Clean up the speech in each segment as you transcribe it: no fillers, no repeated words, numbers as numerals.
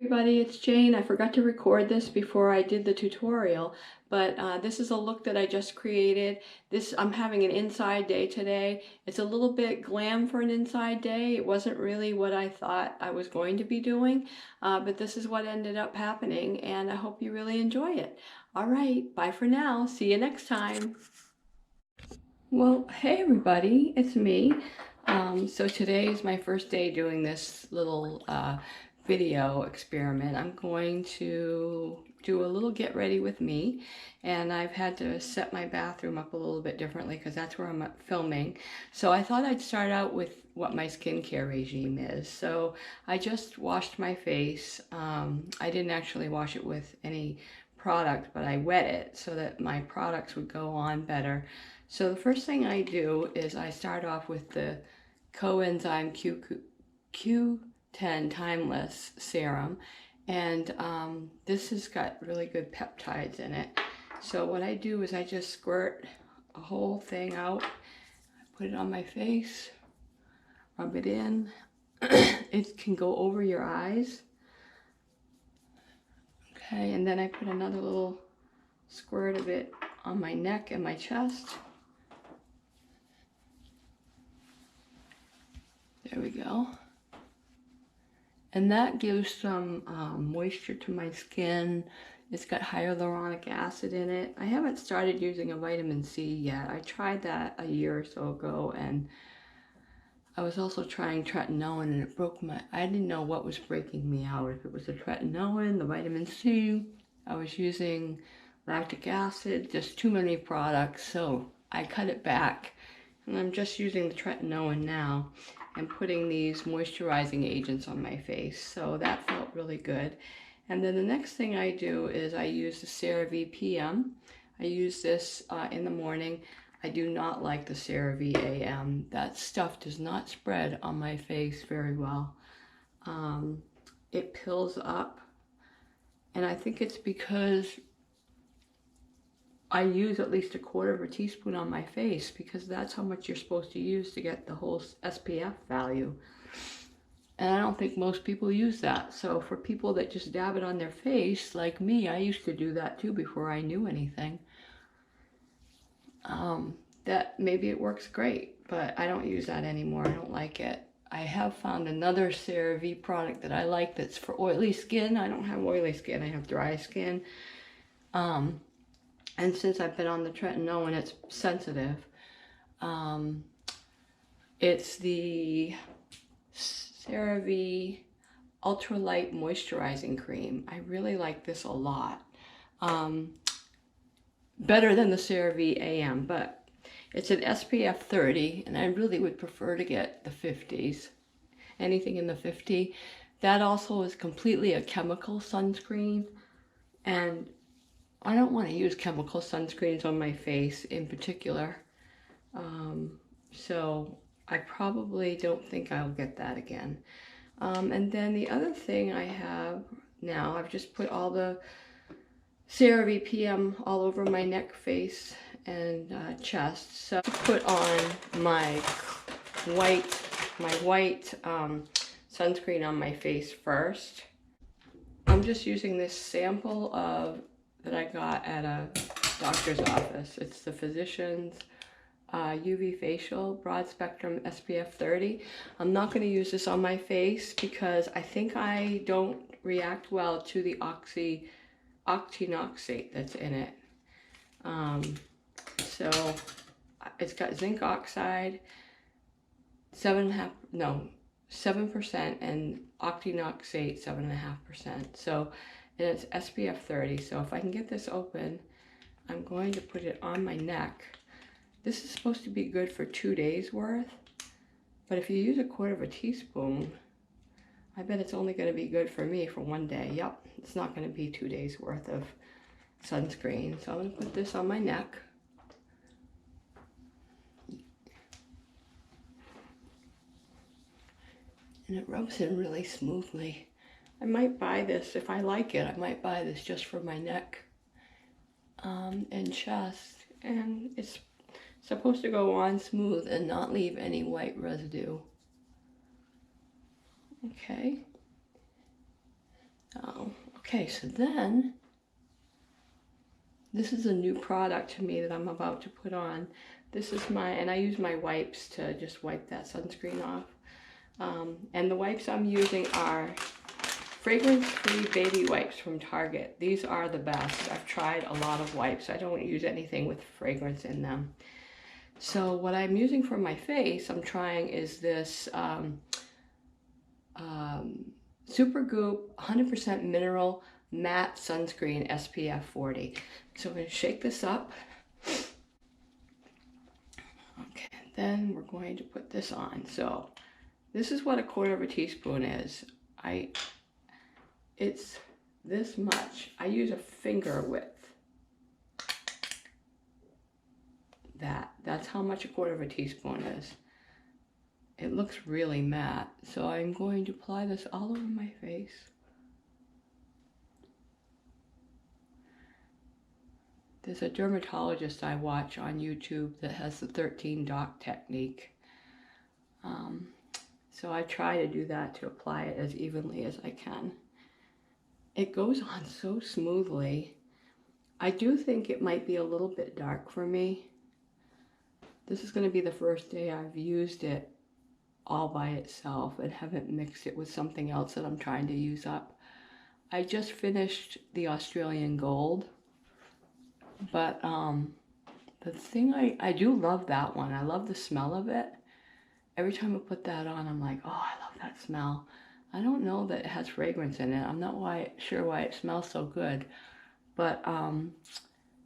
Everybody, it's Jane. I forgot to record this before I did the tutorial, but this is a look that I just created. I'm having an inside day today. It's a little bit glam for an inside day. It wasn't really what I thought I was going to be doing, but this is what ended up happening, and I hope you really enjoy it. All right, bye for now. See you next time. Well, hey everybody, it's me. So today is my first day doing this little video experiment. I'm going to do a little get ready with me, and I've had to set my bathroom up a little bit differently because that's where I'm filming. So I thought I'd start out with what my skincare regime is. So I just washed my face. I didn't actually wash it with any product, but I wet it so that my products would go on better. So the first thing I do is I start off with the coenzyme Q10 Timeless Serum, and this has got really good peptides in it. So what I do is I just squirt a whole thing out, put it on my face, rub it in. It can go over your eyes. Okay, and then I put another little squirt of it on my neck and my chest. There we go. And that gives some moisture to my skin. It's got hyaluronic acid in it. I haven't started using a vitamin C yet. I tried that a year or so ago, and I was also trying tretinoin, and it broke my, I didn't know what was breaking me out. If it was the tretinoin, the vitamin C. I was using lactic acid, just too many products, so I cut it back. And I'm just using the tretinoin now and putting these moisturizing agents on my face. So that felt really good. And then the next thing I do is I use the CeraVe PM. I use this in the morning. I do not like the CeraVe AM. That stuff does not spread on my face very well. It pills up, and I think it's because I use at least 1/4 teaspoon on my face, because that's how much you're supposed to use to get the whole SPF value. And I don't think most people use that. So for people that just dab it on their face, like me, I used to do that too before I knew anything. That maybe it works great, but I don't use that anymore. I don't like it. I have found another CeraVe product that I like that's for oily skin. I don't have oily skin, I have dry skin. And since I've been on the tretinoin, it's sensitive. It's the CeraVe Ultralight Moisturizing Cream. I really like this a lot. Better than the CeraVe AM, but it's an SPF 30, and I really would prefer to get the 50s. Anything in the 50. That also is completely a chemical sunscreen, and I don't want to use chemical sunscreens on my face in particular. So I probably don't think I'll get that again. And then the other thing I have now, I've just put all the CeraVe PM all over my neck, face, and chest. So I put on my white sunscreen on my face first. I'm just using this sample that I got at a doctor's office. It's the Physicians UV Facial Broad Spectrum SPF 30. I'm not going to use this on my face because I think I don't react well to the octinoxate that's in it. So it's got zinc oxide, 7%, and octinoxate 7.5%. So, and it's SPF 30. So if I can get this open, I'm going to put it on my neck. This is supposed to be good for 2 days worth, but if you use 1/4 teaspoon, I bet it's only going to be good for me for 1 day. Yep, it's not going to be 2 days worth of sunscreen. So I'm going to put this on my neck. And it rubs in really smoothly. I might buy this, if I like it, I might buy this just for my neck and chest. And it's supposed to go on smooth and not leave any white residue. Okay. Okay, so then, this is a new product to me that I'm about to put on. This is and I use my wipes to just wipe that sunscreen off. And the wipes I'm using are fragrance-free baby wipes from Target. These are the best. I've tried a lot of wipes. I don't use anything with fragrance in them. So what I'm using for my face, I'm trying is this Super Goop 100% mineral matte sunscreen SPF 40. So I'm going to shake this up. Okay, then we're going to put this on. So this is what 1/4 teaspoon is. It's this much. I use a finger width. That's how much 1/4 teaspoon is. It looks really matte, so I'm going to apply this all over my face. There's a dermatologist I watch on YouTube that has the 13 dot technique. So I try to do that to apply it as evenly as I can. It goes on so smoothly. I do think it might be a little bit dark for me. This is going to be the first day I've used it all by itself and haven't mixed it with something else that I'm trying to use up. I just finished the Australian Gold, but the thing I do love that one. I love the smell of it. Every time I put that on, I'm like, oh, I love that smell. I don't know that it has fragrance in it. I'm not sure why it smells so good, but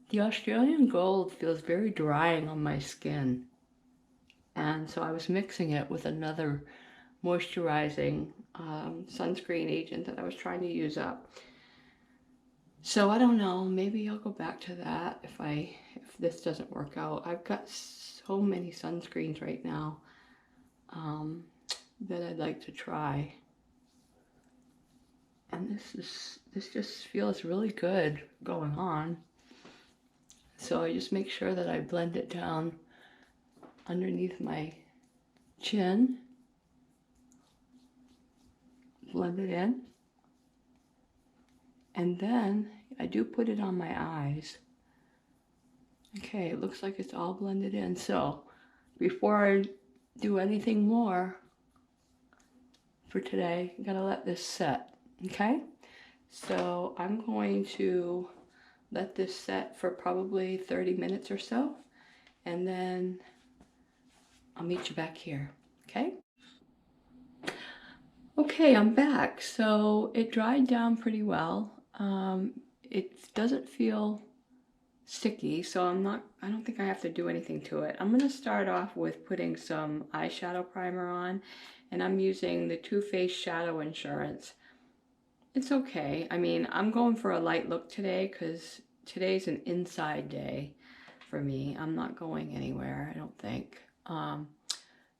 the Australian Gold feels very drying on my skin. And so I was mixing it with another moisturizing sunscreen agent that I was trying to use up. So I don't know, maybe I'll go back to that if this doesn't work out. I've got so many sunscreens right now that I'd like to try. And this just feels really good going on. So I just make sure that I blend it down underneath my chin. Blend it in. And then I do put it on my eyes. Okay, it looks like it's all blended in. So before I do anything more for today, I'm gonna let this set, okay? So I'm going to let this set for probably 30 minutes or so, and then I'll meet you back here, okay? Okay, I'm back. So it dried down pretty well. It doesn't feel sticky, so I don't think I have to do anything to it. I'm gonna start off with putting some eyeshadow primer on, and I'm using the Too Faced Shadow Insurance. It's okay. I mean, I'm going for a light look today because today's an inside day for me. I'm not going anywhere, I don't think.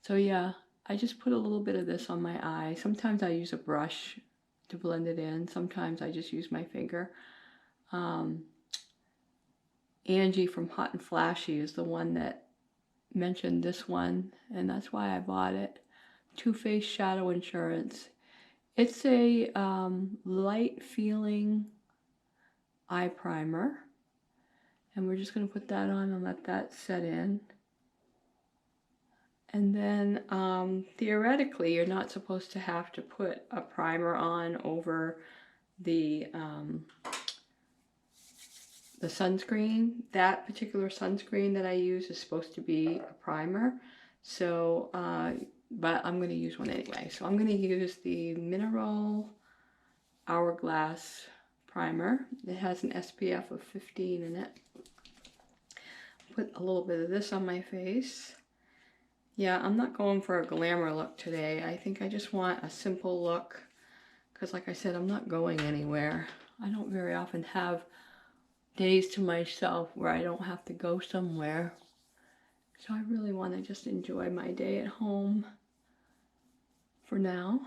So yeah, I just put a little bit of this on my eye. Sometimes I use a brush to blend it in. Sometimes I just use my finger. Angie from Hot and Flashy is the one that mentioned this one, and that's why I bought it. Too Faced Shadow Insurance. It's a light feeling eye primer, and we're just going to put that on and let that set in. And then theoretically, you're not supposed to have to put a primer on over the sunscreen. That particular sunscreen that I use is supposed to be a primer. So, but I'm going to use one anyway. So I'm going to use the Mineral Hourglass primer. It has an SPF of 15 in it. Put a little bit of this on my face. Yeah, I'm not going for a glamour look today. I think I just want a simple look because, like I said, I'm not going anywhere. I don't very often have days to myself where I don't have to go somewhere. So I really want to just enjoy my day at home for now.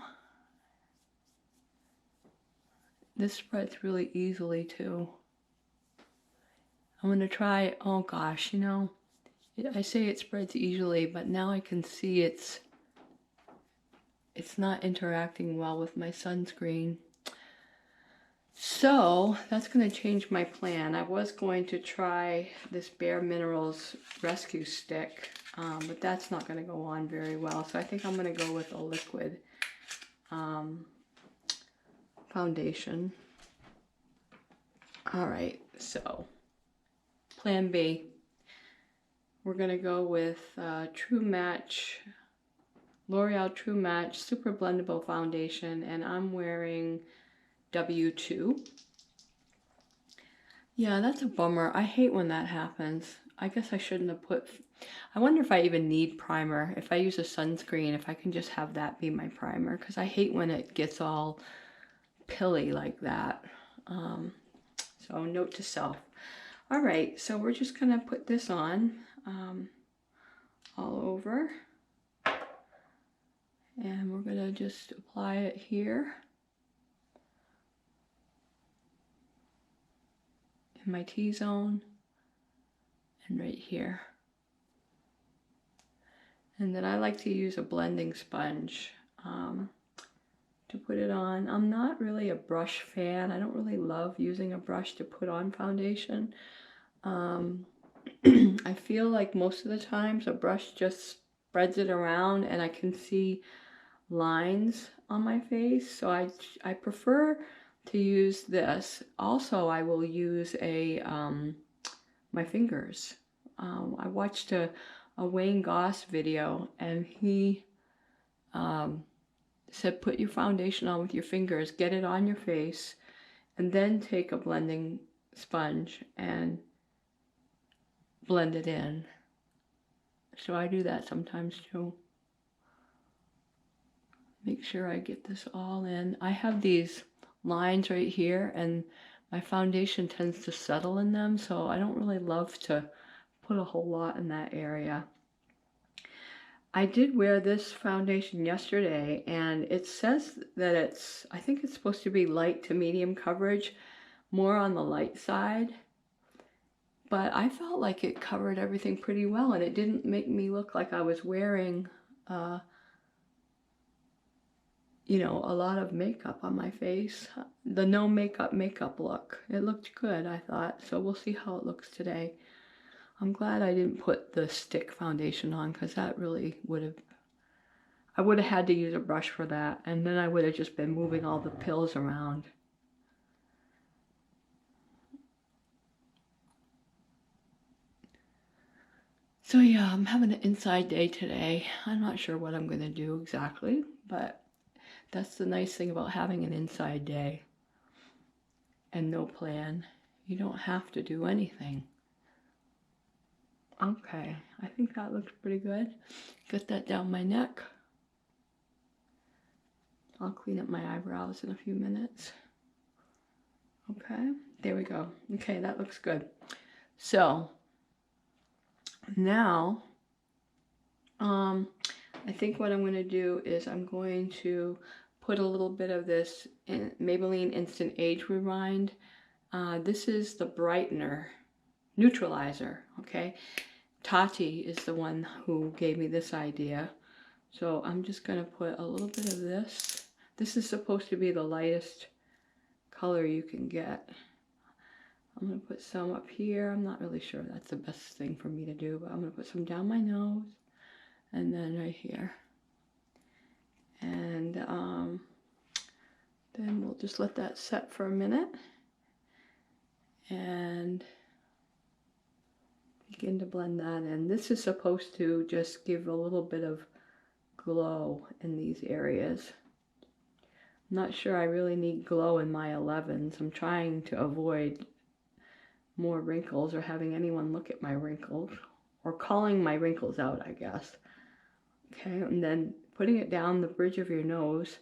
This spreads really easily too. I'm going to try, oh gosh, you know, I say it spreads easily, but now I can see it's not interacting well with my sunscreen. So that's going to change my plan. I was going to try this Bare Minerals Rescue Stick, but that's not going to go on very well. So I think I'm going to go with a liquid foundation. All right, so plan B. We're going to go with True Match, L'Oreal True Match Super Blendable Foundation, and I'm wearing W2. Yeah, that's a bummer. I hate when that happens. I guess I shouldn't have put... I wonder if I even need primer. If I use a sunscreen, if I can just have that be my primer, because I hate when it gets all pilly like that. So note to self. All right, so we're just going to put this on all over. And we're going to just apply it here in my T-zone and right here. And then I like to use a blending sponge to put it on. I'm not really a brush fan. I don't really love using a brush to put on foundation. I feel like most of the times a brush just spreads it around and I can see lines on my face. So I prefer to use this. Also, I will use my fingers. I watched a Wayne Goss video, and he said put your foundation on with your fingers, get it on your face, and then take a blending sponge and blend it in. So I do that sometimes too. Make sure I get this all in. I have these lines right here, and my foundation tends to settle in them, so I don't really love to put a whole lot in that area. I did wear this foundation yesterday, and it says that I think it's supposed to be light to medium coverage, more on the light side. But I felt like it covered everything pretty well, and it didn't make me look like I was wearing, you know, a lot of makeup on my face. The no makeup look. It looked good, I thought. So we'll see how it looks today. I'm glad I didn't put the stick foundation on, because that really I would have had to use a brush for that, and then I would have just been moving all the pills around. So yeah, I'm having an inside day today. I'm not sure what I'm going to do exactly, but that's the nice thing about having an inside day and no plan. You don't have to do anything. Okay, I think that looks pretty good. Get that down my neck. I'll clean up my eyebrows in a few minutes. Okay, there we go. Okay, that looks good. So now, I think what I'm going to do is I'm going to put a little bit of this Maybelline Instant Age Rewind. This is the brightener, Neutralizer, okay? Tati is the one who gave me this idea. So I'm just going to put a little bit of this. This is supposed to be the lightest color you can get. I'm going to put some up here. I'm not really sure that's the best thing for me to do, but I'm going to put some down my nose and then right here. And then we'll just let that set for a minute and begin to blend that in. This is supposed to just give a little bit of glow in these areas. I'm not sure I really need glow in my 11s. I'm trying to avoid more wrinkles or having anyone look at my wrinkles or calling my wrinkles out, I guess. Okay, and then putting it down the bridge of your nose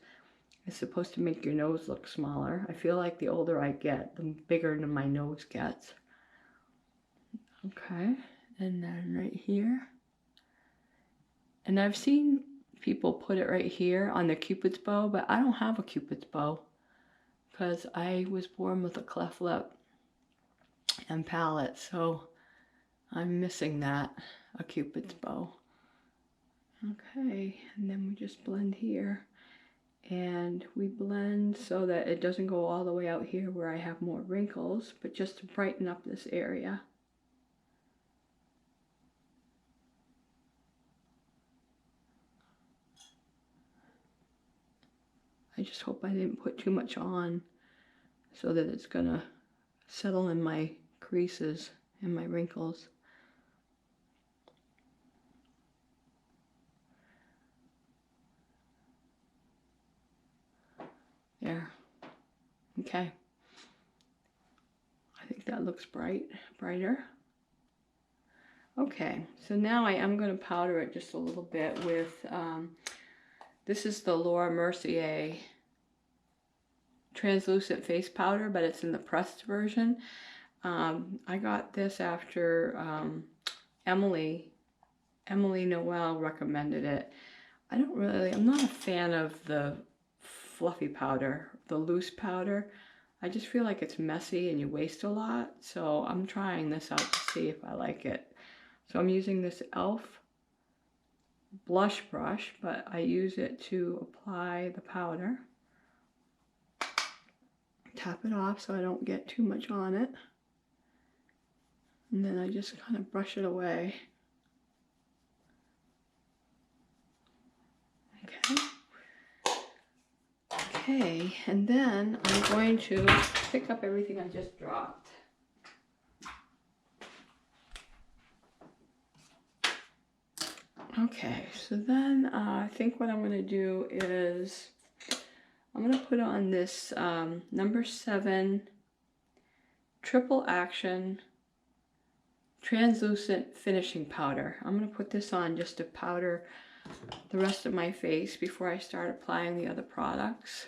is supposed to make your nose look smaller. I feel like the older I get, the bigger my nose gets. Okay, and then right here. And I've seen people put it right here on their Cupid's bow, but I don't have a Cupid's bow because I was born with a cleft lip and palette, so I'm missing that, a Cupid's bow. Okay, and then we just blend here. And we blend so that it doesn't go all the way out here where I have more wrinkles, but just to brighten up this area. I just hope I didn't put too much on so that it's gonna settle in my creases and my wrinkles. There. Okay. I think that looks brighter. Okay, so now I am going to powder it just a little bit with, this is the Laura Mercier translucent face powder, but it's in the pressed version. I got this after Emily Noel recommended it. I'm not a fan of the fluffy powder, the loose powder. I just feel like it's messy and you waste a lot. So I'm trying this out to see if I like it. So I'm using this e.l.f. blush brush, but I use it to apply the powder. Tap it off so I don't get too much on it. And then I just kind of brush it away. Okay. Okay, and then I'm going to pick up everything I just dropped. Okay, so then I think what I'm going to do is I'm going to put on this number 7 Triple Action Translucent Finishing Powder. I'm going to put this on just to powder the rest of my face before I start applying the other products.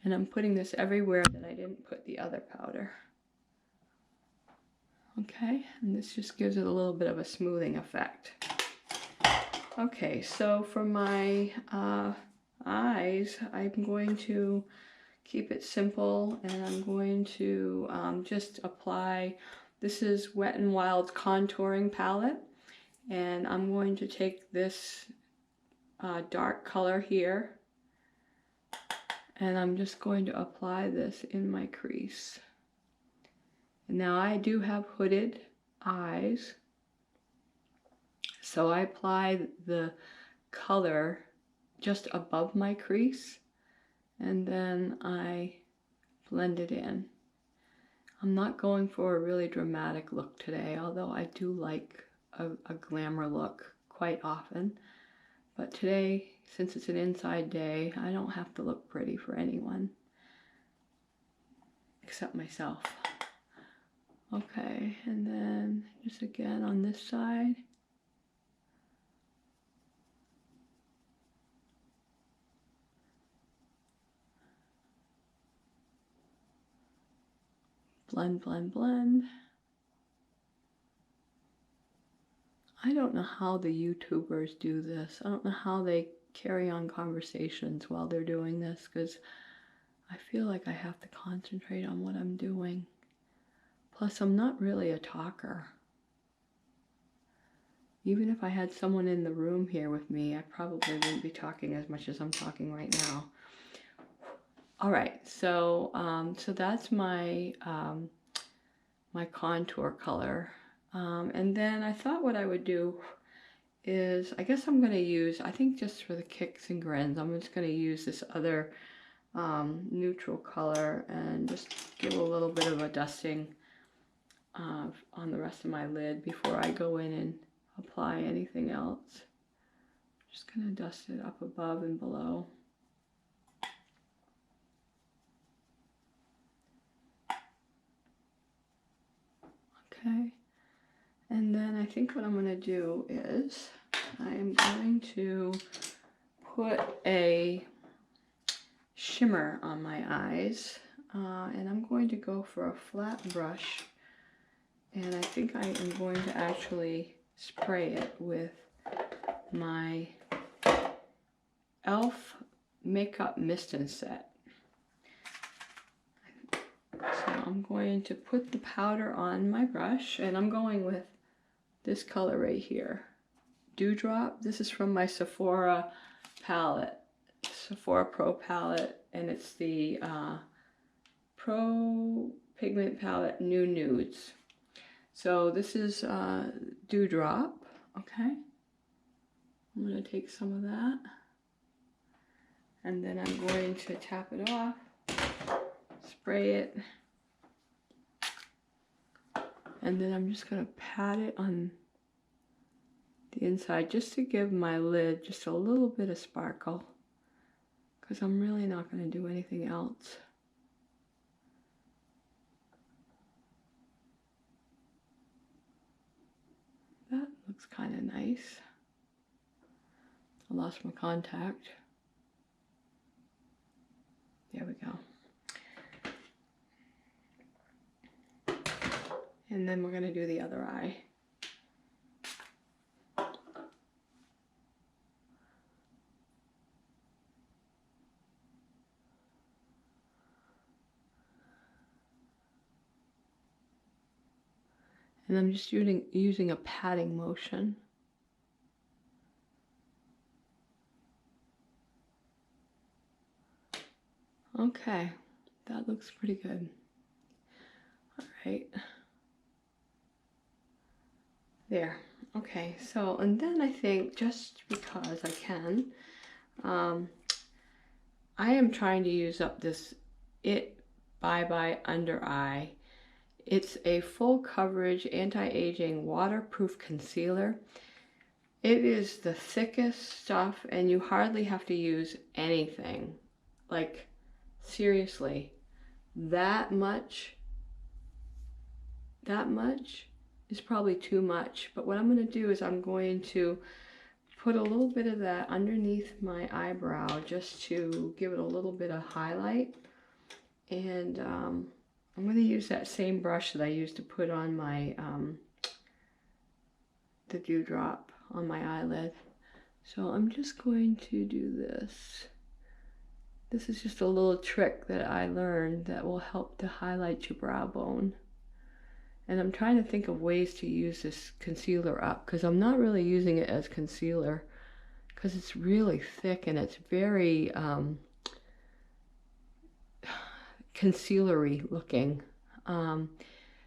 And I'm putting this everywhere that I didn't put the other powder. Okay, and this just gives it a little bit of a smoothing effect. Okay, so for my eyes, I'm going to keep it simple, and I'm going to just apply, this is Wet n Wild's contouring palette, and I'm going to take this dark color here, and I'm just going to apply this in my crease. Now I do have hooded eyes, so I apply the color just above my crease, and then I blend it in. I'm not going for a really dramatic look today, although I do like a glamour look quite often. But today, since it's an inside day, I don't have to look pretty for anyone except myself. Okay, and then just again on this side. Blend, blend, blend. I don't know how the YouTubers do this. I don't know how they carry on conversations while they're doing this, because I feel like I have to concentrate on what I'm doing. Plus, I'm not really a talker. Even if I had someone in the room here with me, I probably wouldn't be talking as much as I'm talking right now. All right, so so that's my my contour color, and then I thought what I would do is, I guess I'm going to use, I think just for the kicks and grins, I'm just going to use this other neutral color and just give a little bit of a dusting on the rest of my lid before I go in and apply anything else. Just going to dust it up above and below. Okay, and then I think what I'm going to do is I am going to put a shimmer on my eyes, and I'm going to go for a flat brush, and I think I am going to actually spray it with my e.l.f. Makeup Mist and Set. So I'm going to put the powder on my brush, and I'm going with this color right here, Dewdrop. This is from my Sephora palette, Sephora Pro palette, and it's the Pro Pigment Palette New Nudes. So this is Dewdrop, okay? I'm going to take some of that, and then I'm going to tap it off, spray it, and then I'm just going to pat it on the inside just to give my lid just a little bit of sparkle, because I'm really not going to do anything else. That looks kind of nice. I lost my contact. There we go. And then we're going to do the other eye. And I'm just using a patting motion. Okay, that looks pretty good. All right. There. Okay, so, and then I think, just because I can, I am trying to use up this Bye Bye Under Eye. It's a full coverage, anti-aging, waterproof concealer. It is the thickest stuff, and you hardly have to use anything. Like, seriously, that much is probably too much. But what I'm going to do is I'm going to put a little bit of that underneath my eyebrow just to give it a little bit of highlight. And I'm going to use that same brush that I used to put on my the Dewdrop on my eyelid. So I'm just going to do this. This is just a little trick that I learned that will help to highlight your brow bone. And I'm trying to think of ways to use this concealer up, because I'm not really using it as concealer because it's really thick and it's very concealery looking.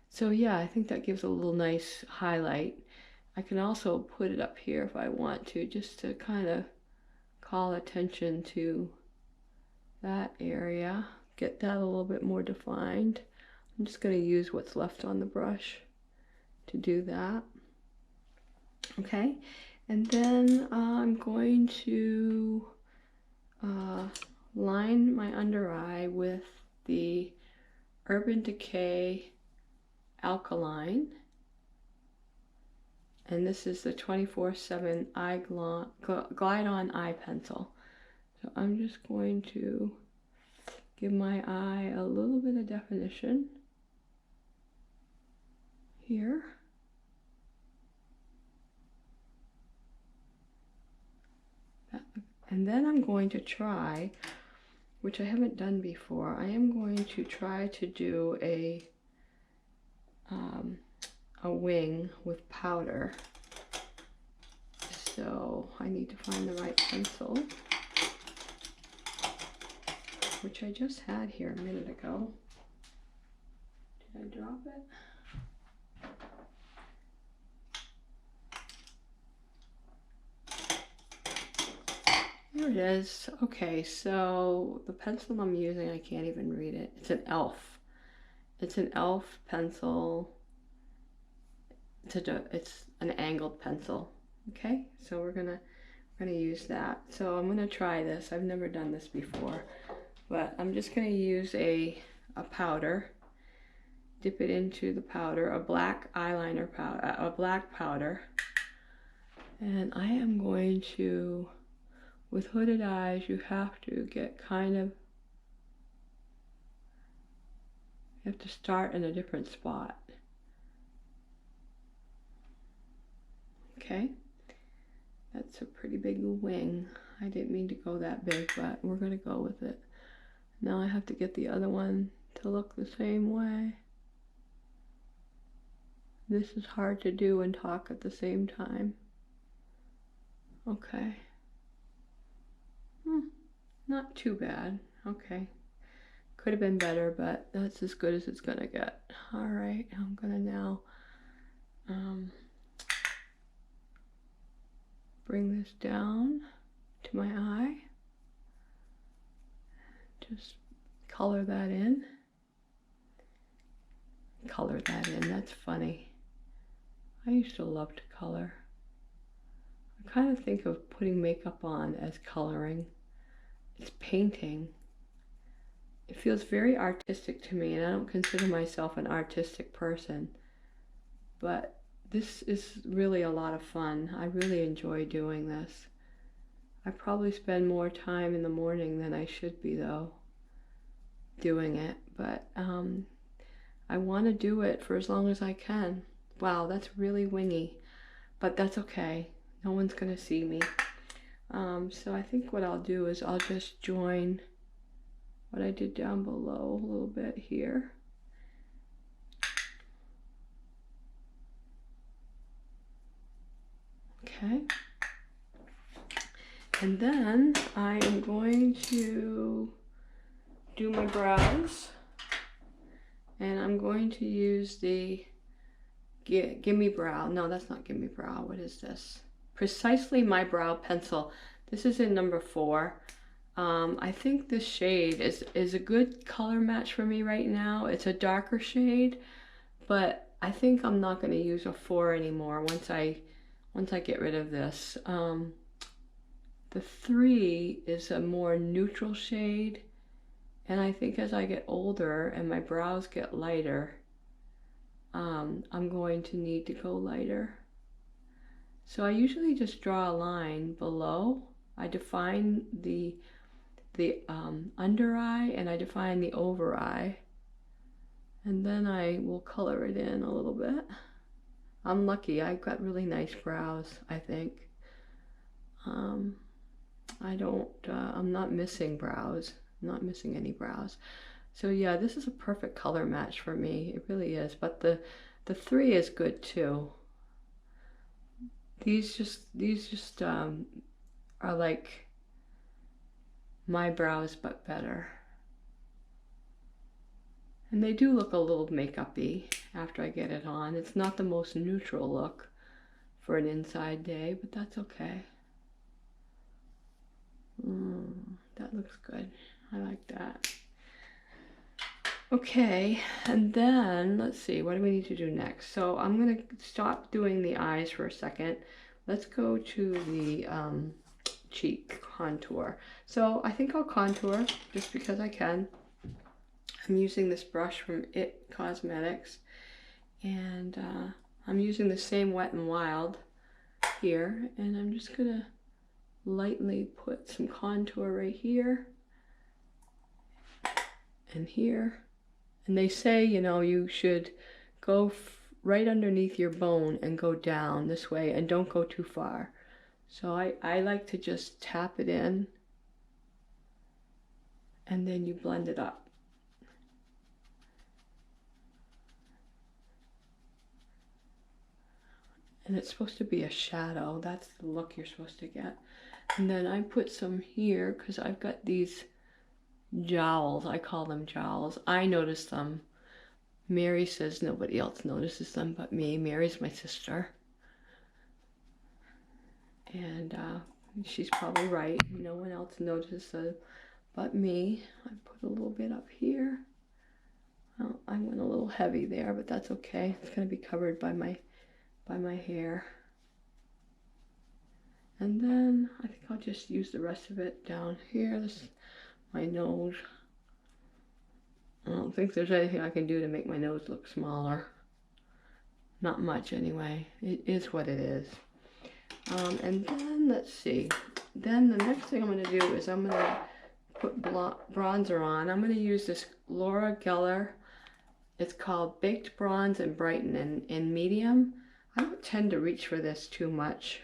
So yeah, I think that gives a little nice highlight. I can also put it up here if I want to, just to kind of call attention to that area, get that a little bit more defined. I'm just going to use what's left on the brush to do that. Okay, and then I'm going to line my under eye with the Urban Decay Alkaline, and this is the 24/7 eye glide on eye pencil. So I'm just going to give my eye a little bit of definition here. And then I'm going to try, which I haven't done before, I am going to try to do a wing with powder. So I need to find the right pencil, which I just had here a minute ago. Did I drop it? Here it is. Okay, so the pencil I'm using, I can't even read it. It's an e.l.f. It's an e.l.f. pencil. It's an angled pencil. Okay, so we're gonna use that. So I'm gonna try this. I've never done this before, but I'm just gonna use a powder. Dip it into the powder, a black eyeliner powder, a black powder, and I am going to. With hooded eyes, you have to get you have to start in a different spot. Okay, that's a pretty big wing. I didn't mean to go that big, but we're gonna go with it. Now I have to get the other one to look the same way. This is hard to do and talk at the same time. Okay. Not too bad. Okay. Could have been better, but that's as good as it's gonna get. All right, I'm gonna now bring this down to my eye. Just color that in. Color that in, that's funny. I used to love to color. I kind of think of putting makeup on as coloring. It's painting. It feels very artistic to me, and I don't consider myself an artistic person, but this is really a lot of fun. I really enjoy doing this. I probably spend more time in the morning than I should be, though, doing it, but I want to do it for as long as I can. Wow, that's really wingy, but that's okay. No one's gonna see me. So I think what I'll do is I'll just join what I did down below a little bit here. Okay. And then I am going to do my brows. And I'm going to use the Gimme Brow. No, that's not Gimme Brow. What is this? Precisely My Brow Pencil. This is in number 4. I think this shade is a good color match for me right now. It's a darker shade, but I think I'm not going to use a 4 anymore once I get rid of this. The 3 is a more neutral shade, and I think as I get older and my brows get lighter, I'm going to need to go lighter. So I usually just draw a line below. I define the under eye and I define the over eye, and then I will color it in a little bit. I'm lucky, I've got really nice brows, I think. I'm not missing brows. I'm not missing any brows. So yeah, this is a perfect color match for me. It really is. But the 3 is good too. These just are like my brows but better. And they do look a little makeup-y after I get it on. It's not the most neutral look for an inside day, but that's okay. That looks good. I like that. Okay, and then let's see, what do we need to do next? So I'm gonna stop doing the eyes for a second. Let's go to the cheek contour. So I think I'll contour just because I can. I'm using this brush from It Cosmetics, and I'm using the same Wet n Wild here, and I'm just gonna lightly put some contour right here and here. And they say, you know, you should go right underneath your bone and go down this way and don't go too far. So I like to just tap it in and then you blend it up. And it's supposed to be a shadow. That's the look you're supposed to get. And then I put some here because I've got these jowls. I call them jowls. I notice them. Mary says nobody else notices them but me. Mary's my sister. And she's probably right. No one else notices them but me. I put a little bit up here. Well, I went a little heavy there, but that's okay. It's going to be covered by my hair. And then I think I'll just use the rest of it down here. This is my nose. I don't think there's anything I can do to make my nose look smaller. Not much anyway. It is what it is. And then let's see. Then the next thing I'm going to do is I'm going to put bronzer on. I'm going to use this Laura Geller. It's called Baked Bronze and Brighten in medium. I don't tend to reach for this too much.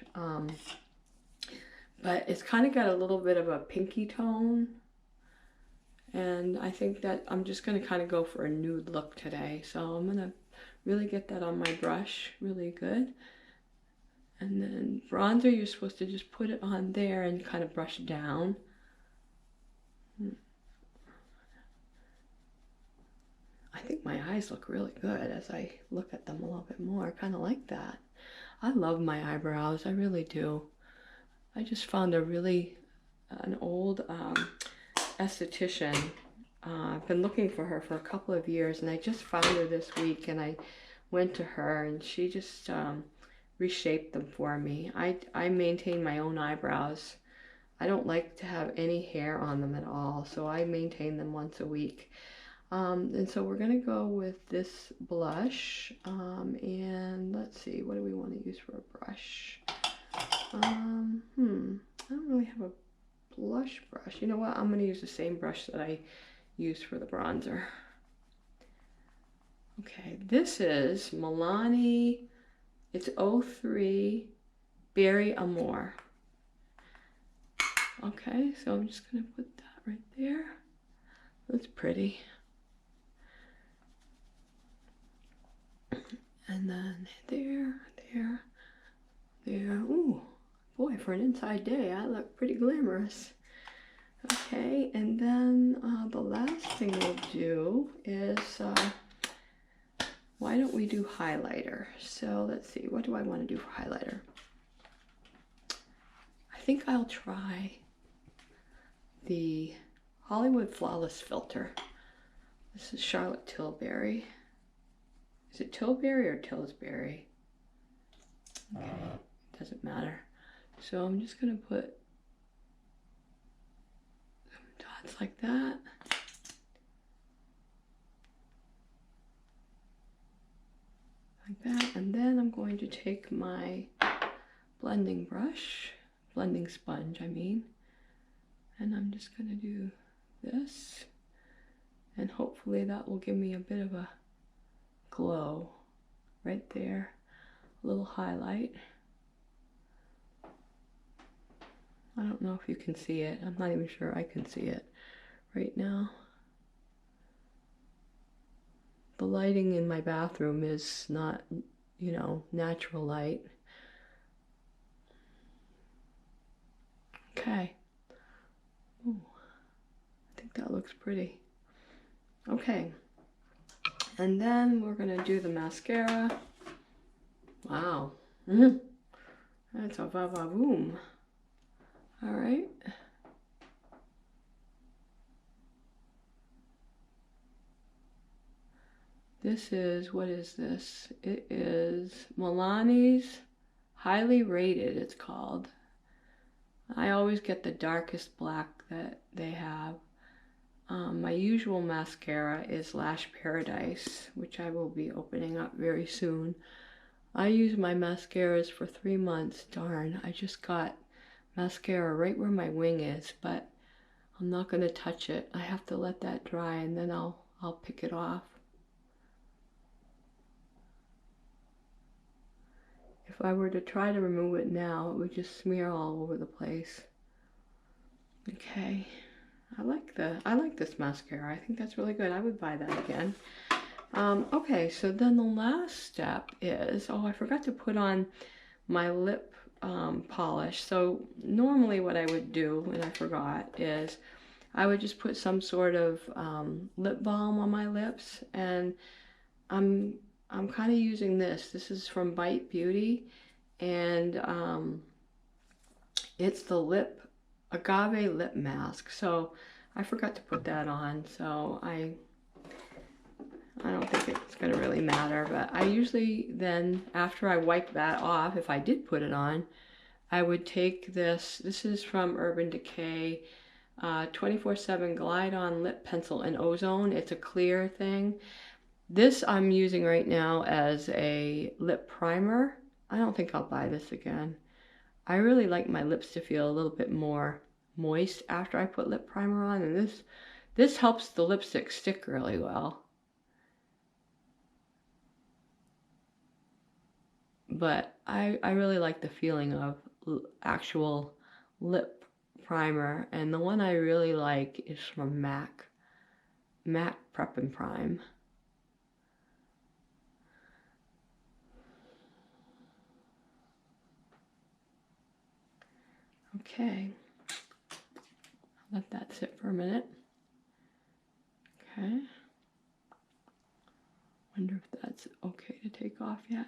But it's kind of got a little bit of a pinky tone. And I think that I'm just going to kind of go for a nude look today. So I'm going to really get that on my brush really good. And then bronzer, you're supposed to just put it on there and kind of brush down. I think my eyes look really good as I look at them a little bit more. I kind of like that. I love my eyebrows, I really do. I just found an old esthetician. I've been looking for her for a couple of years, and I just found her this week, and I went to her, and she just reshaped them for me. I maintain my own eyebrows. I don't like to have any hair on them at all, so I maintain them once a week. And so we're gonna go with this blush, and let's see, what do we want to use for a brush? I don't really have a blush brush. You know what? I'm gonna use the same brush that I used for the bronzer. Okay, this is Milani. It's 03 Berry Amore. Okay, so I'm just gonna put that right there. That's pretty. And then there. Ooh, boy, for an inside day, I look pretty glamorous. Okay, and then the last thing we'll do is, why don't we do highlighter? So let's see, what do I want to do for highlighter? I think I'll try the Hollywood Flawless Filter. This is Charlotte Tilbury. Is it Tilbury or Tillsbury? Okay, doesn't matter. So I'm just gonna put some dots like that. Like that, and then I'm going to take my blending sponge, I mean, and I'm just gonna do this, and hopefully that will give me a bit of a glow right there, a little highlight. I don't know if you can see it. I'm not even sure I can see it right now. The lighting in my bathroom is not, you know, natural light. Okay. Ooh, I think that looks pretty. Okay. And then we're gonna do the mascara. Wow. That's a va-va-voom. All right. This is, what is this? It is Milani's Highly Rated, it's called. I always get the darkest black that they have. My usual mascara is Lash Paradise, which I will be opening up very soon. I use my mascaras for 3 months. Darn, I just got mascara right where my wing is, but I'm not going to touch it. I have to let that dry, and then I'll pick it off. If I were to try to remove it now, it would just smear all over the place. Okay, I like this mascara. I think that's really good. I would buy that again. Okay, so then the last step is, oh, I forgot to put on my lip polish. So normally what I would do, and I forgot, is I would just put some sort of lip balm on my lips, and I'm kind of using this. This is from Bite Beauty, and it's the Agave Lip Mask. So I forgot to put that on, so I don't think it's going to really matter, but I usually then, after I wipe that off, if I did put it on, I would take this. This is from Urban Decay, 24/7 Glide On Lip Pencil in Ozone. It's a clear thing. This I'm using right now as a lip primer. I don't think I'll buy this again. I really like my lips to feel a little bit more moist after I put lip primer on, and this helps the lipstick stick really well. But I really like the feeling of actual lip primer, and the one I really like is from MAC Prep and Prime. Okay. Let that sit for a minute. Okay. Wonder if that's okay to take off yet.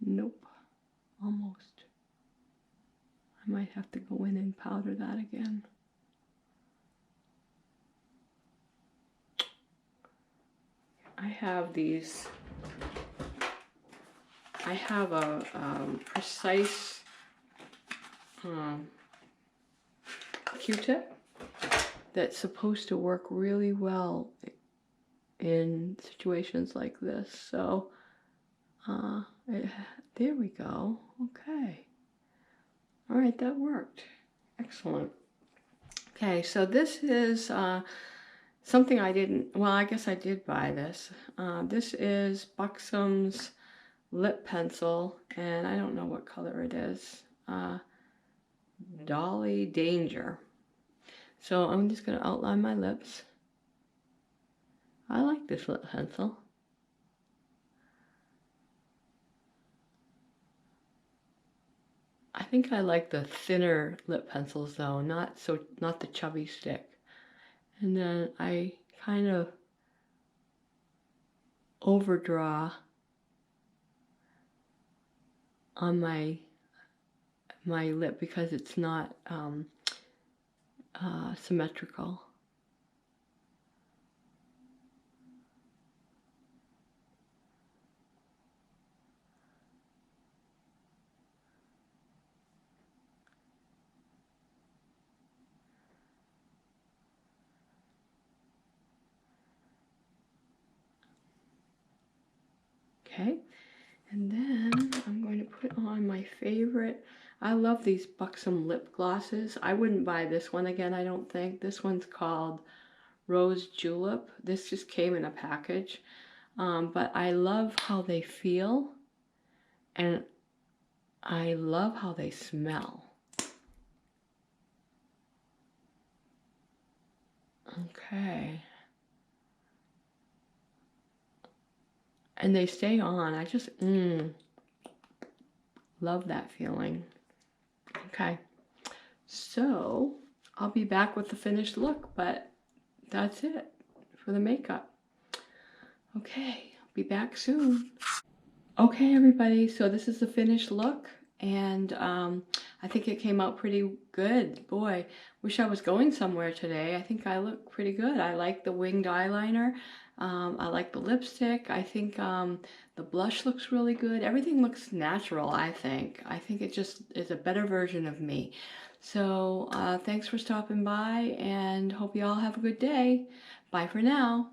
Nope. Almost. I might have to go in and powder that again. I have these. I have a precise Q-tip that's supposed to work really well in situations like this. So there we go. Okay. All right, that worked. Excellent. Okay, so this is something I didn't, well, I guess I did buy this. This is Buxom's lip pencil, and I don't know what color it is. Dolly Danger. So I'm just going to outline my lips. I like this lip pencil. I think I like the thinner lip pencils though, not the chubby stick. And then I kind of overdraw on my lip because it's not symmetrical. Okay, and then I'm going to put on my favorite. I love these Buxom lip glosses. I wouldn't buy this one again, I don't think. This one's called Rose Julep. This just came in a package. But I love how they feel, and I love how they smell. Okay. And they stay on. I just love that feeling. Okay, so I'll be back with the finished look, but that's it for the makeup. Okay, I'll be back soon. Okay, everybody, so this is the finished look, and I think it came out pretty good. Boy, wish I was going somewhere today. I think I look pretty good. I like the winged eyeliner. I like the lipstick. I think the blush looks really good. Everything looks natural, I think. I think it just is a better version of me. So thanks for stopping by, and hope you all have a good day. Bye for now.